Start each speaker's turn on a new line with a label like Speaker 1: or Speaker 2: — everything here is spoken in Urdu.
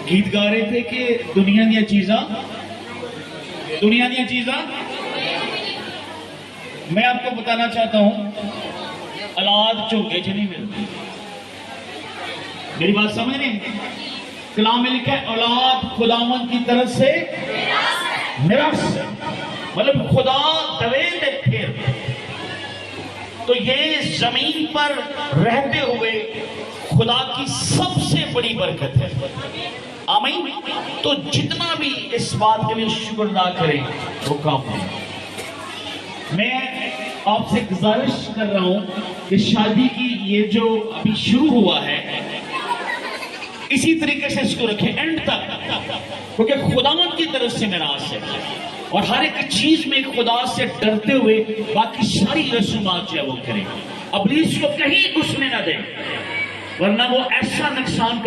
Speaker 1: گیت گا رہے تھے کہ دنیا دیا چیزاں میں آپ کو بتانا چاہتا ہوں اولاد چونکے چ نہیں ملتی. میری بات سمجھ رہے ہیں؟ کلام میں لکھا ہے اولاد خداوند کی طرف سے میراث، مطلب خدا دوے دے پھر. تو یہ زمین پر رہتے ہوئے خدا کی سب سے بڑی برکت ہے. آمین. تو جتنا بھی اس بات کے لیے شکر ادا کریں وہ کام ہے. میں آپ سے گزارش کر رہا ہوں کہ شادی کی یہ جو ابھی شروع ہوا ہے اسی طریقے سے اس کو رکھیں اینڈ تک، کیونکہ خداوند کی طرف سے میراث ہے. اور ہر ایک چیز میں خدا سے ڈرتے ہوئے باقی ساری رسومات جو ہے وہ کریں. ابلیس کو کہیں گھسنے نہ دیں ورنہ وہ ایسا نقصان